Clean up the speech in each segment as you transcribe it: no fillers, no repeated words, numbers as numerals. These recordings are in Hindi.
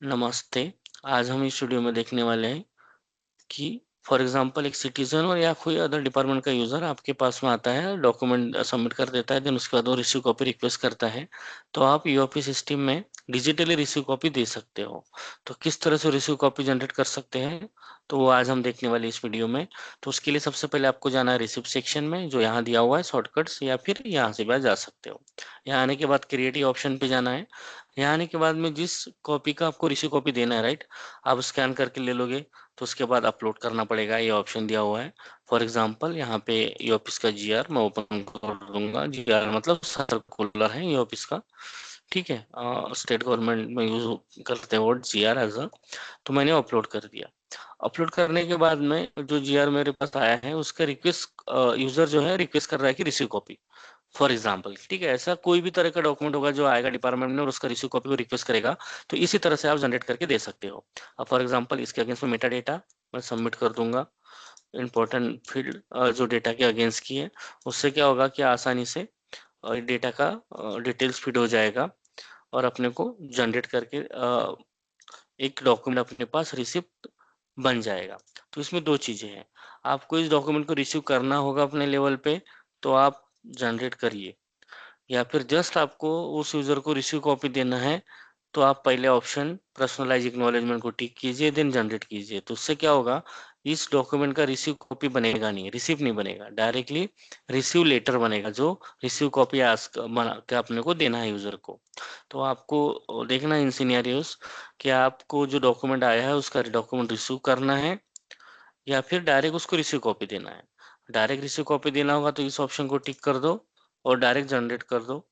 नमस्ते। आज हम इस वीडियो में देखने वाले हैं कि फॉर एग्जांपल एक सिटीजन और या कोई अदर डिपार्टमेंट का यूज़र आपके पास में आता है, डॉक्यूमेंट सबमिट कर देता है, देन उसके बाद वो रिसीव कॉपी रिक्वेस्ट करता है। तो आप यूओपी सिस्टम में डिजिटली रिसीव कॉपी दे सकते हो। तो किस तरह से रिसीव कॉपी जनरेट कर सकते हैं, तो वो आज हम देखने वाले इस वीडियो में। तो उसके लिए सबसे पहले आपको जाना है रिसिप्ट सेक्शन में, जो यहाँ दिया हुआ है शॉर्टकट्स, या फिर यहाँ से भी आप जा सकते हो। यहाँ आने के बाद क्रिएटिव ऑप्शन पे जाना है। यहाँ आने के बाद में जिस कॉपी का आपको रिसीव कॉपी देना है, राइट, आप स्कैन करके ले लोगे। तो उसके बाद अपलोड करना पड़ेगा, ये ऑप्शन दिया हुआ है। फॉर एग्जांपल यहाँ पे ये ऑफिस का जीआर मैं ओपन कर दूंगा। जीआर मतलब सर्कुलर है ये ऑफिस का, ठीक है। स्टेट गवर्नमेंट में यूज करते हैं वर्ड जीआर एज अ। तो मैंने अपलोड कर दिया। अपलोड करने के बाद में जो जीआर मेरे पास आया है उसका रिक्वेस्ट, यूजर जो है रिक्वेस्ट कर रहा है कि रिसीव कॉपी, फॉर एग्जाम्पल, ठीक है। ऐसा कोई भी तरह का डॉक्यूमेंट होगा जो आएगा डिपार्टमेंट में और उसका रिसीव कॉपी को रिक्वेस्ट करेगा, तो इसी तरह से आप जनरेट करके दे सकते हो। अब फॉर एग्जाम्पल इसके अगेंस्ट में मेटा डेटा मैं सबमिट कर दूंगा। इंपॉर्टेंट फील्ड जो डेटा के अगेंस्ट की है, उससे क्या होगा कि आसानी से डेटा का डिटेल्स फीड हो जाएगा और अपने को जनरेट करके एक डॉक्यूमेंट अपने पास रिसिप्ट बन जाएगा। तो इसमें दो चीजें हैं, आपको इस डॉक्यूमेंट को रिसीव करना होगा अपने लेवल पे, तो आप जनरेट करिए, या फिर जस्ट आपको उस यूजर को रिसीव कॉपी देना है, तो आप पहले ऑप्शन पर्सनलाइज एक्नॉलेजमेंट को टिक कीजिए, देन जनरेट कीजिए। तो उससे क्या होगा, इस डॉक्यूमेंट का रिसीव कॉपी बनेगा नहीं, रिसीव नहीं बनेगा, डायरेक्टली रिसीव लेटर बनेगा, जो रिसीव कॉपी आस्क बना के अपने को देना है यूजर को। तो आपको देखना है इन सिनेरियोस कि आपको जो डॉक्यूमेंट आया है उसका डॉक्यूमेंट रिसीव करना है, या फिर डायरेक्ट उसको रिसीव कॉपी देना है। डायरेक्ट रिसीव कॉपी देना होगा तो इस ऑप्शन को टिक कर दो और डायरेक्ट जनरेट कर दो।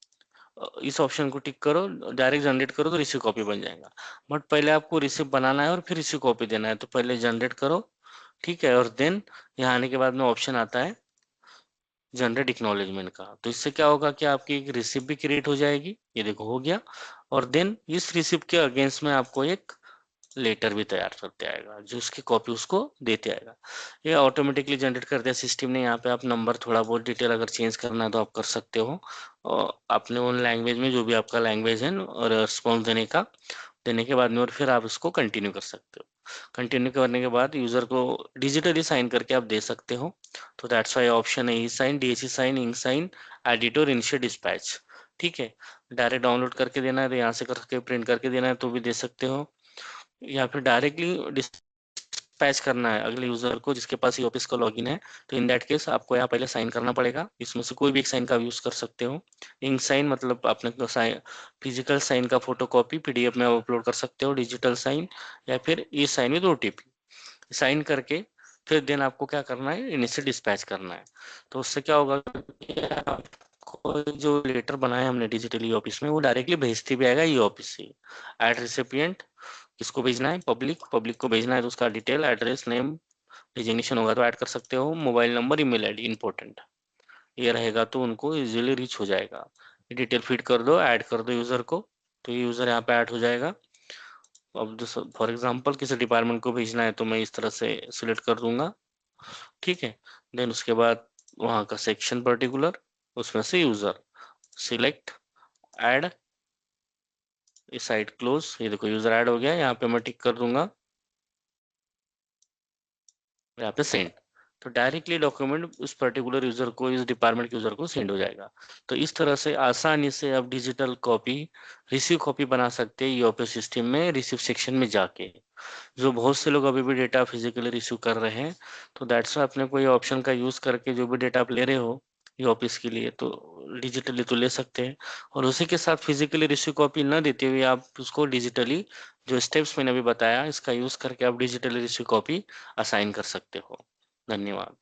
इस ऑप्शन को टिक करो, डायरेक्ट जनरेट करो तो रिसीव कॉपी बन जाएगा। बट पहले आपको रिसीव बनाना है और फिर रिसीव कॉपी देना है, तो पहले जनरेट करो, ठीक है। और देन यहाँ आने के बाद में ऑप्शन आता है जनरेट एक्नॉलेजमेंट का। तो इससे क्या होगा कि आपकी एक रिसिप्ट भी क्रिएट हो जाएगी, ये देखो हो गया। और देन इस रिसिप्ट के अगेंस्ट में आपको एक लेटर भी तैयार करते आएगा, जो उसकी कॉपी उसको देते आएगा। ये ऑटोमेटिकली जनरेट कर दिया सिस्टम ने। यहाँ पे आप नंबर थोड़ा बहुत डिटेल अगर चेंज करना है तो आप कर सकते हो, और अपने ओन लैंग्वेज में, जो भी आपका लैंग्वेज है, और रिस्पॉन्स देने के बाद में और फिर आप इसको कंटिन्यू कर सकते हो। कंटिन्यू करने के बाद यूजर को डिजिटली साइन करके आप दे सकते हो। तो दैट्स वाई ऑप्शन है e sign, DAC sign, ink sign, edit और इनिशियल डिस्पैच, ठीक है। डायरेक्ट डाउनलोड करके देना है तो यहाँ से करके प्रिंट करके देना है तो भी दे सकते हो, या फिर डायरेक्टली डिस्पैच करना है अगले यूजर को जिसके पास ई ऑफिस का लॉगिन है। तो इन दैट केस आपको यहाँ पहले साइन करना पड़ेगा, इसमें से कोई भी एक साइन का यूज कर सकते हो। इंक साइन मतलब आपने को साइन, फिजिकल साइन का फोटो कॉपी पीडीएफ में अपलोड कर सकते हो, डिजिटल साइन, या फिर ई साइन विद ओटीपी। साइन करके फिर देन आपको क्या करना है, इनिशियल डिस्पैच करना है। तो उससे क्या होगा कि आपको जो लेटर बनाया हमने डिजिटली ऑफिस में, वो डायरेक्टली भेजते भी आएगा ई ऑफिस से। एट रिसिपिएंट किसको भेजना है, पब्लिक, पब्लिक को भेजना है, तो उसका डिटेल, एड्रेस, नेम, डिजिग्नेशन होगा तो ऐड कर सकते हो, mobile number, email ID important ये रहेगा, तो उनको इजीली रीच हो जाएगा। डिटेल फीड कर दो, ऐड कर दो यूजर को, तो ये यूजर यहाँ पे ऐड हो जाएगा। अब फॉर एग्जांपल किसी डिपार्टमेंट को भेजना है तो मैं इस तरह से सिलेक्ट कर दूंगा, ठीक है। देन उसके बाद वहाँ का सेक्शन पर्टिकुलर, उसमें से यूजर सिलेक्ट, ऐड, इस साइड क्लोज। ये देखो यूजर ऐड हो गया, यहाँ पे मैं टिक कर दूंगा, यहाँ पे सेंड। तो डायरेक्टली डॉक्यूमेंट उस पर्टिकुलर यूजर को, इस डिपार्टमेंट के यूजर को सेंड हो जाएगा। तो इस तरह से आसानी से आप डिजिटल कॉपी, रिसीव कॉपी बना सकते हैं यूपीएस सिस्टम में, रिसीव सेक्शन में जाके। जो बहुत से लोग अभी भी डेटा फिजिकली रिसीव कर रहे हैं, तो दैट्स वाई अपने को ये ऑप्शन का यूज करके जो भी डेटा आप ले रहे हो ये ऑफिस के लिए, तो डिजिटली तो ले सकते हैं। और उसी के साथ फिजिकली रिसीव कॉपी न देते हुए आप उसको डिजिटली, जो स्टेप्स मैंने अभी बताया, इसका यूज करके आप डिजिटली रिसीव कॉपी असाइन कर सकते हो। धन्यवाद।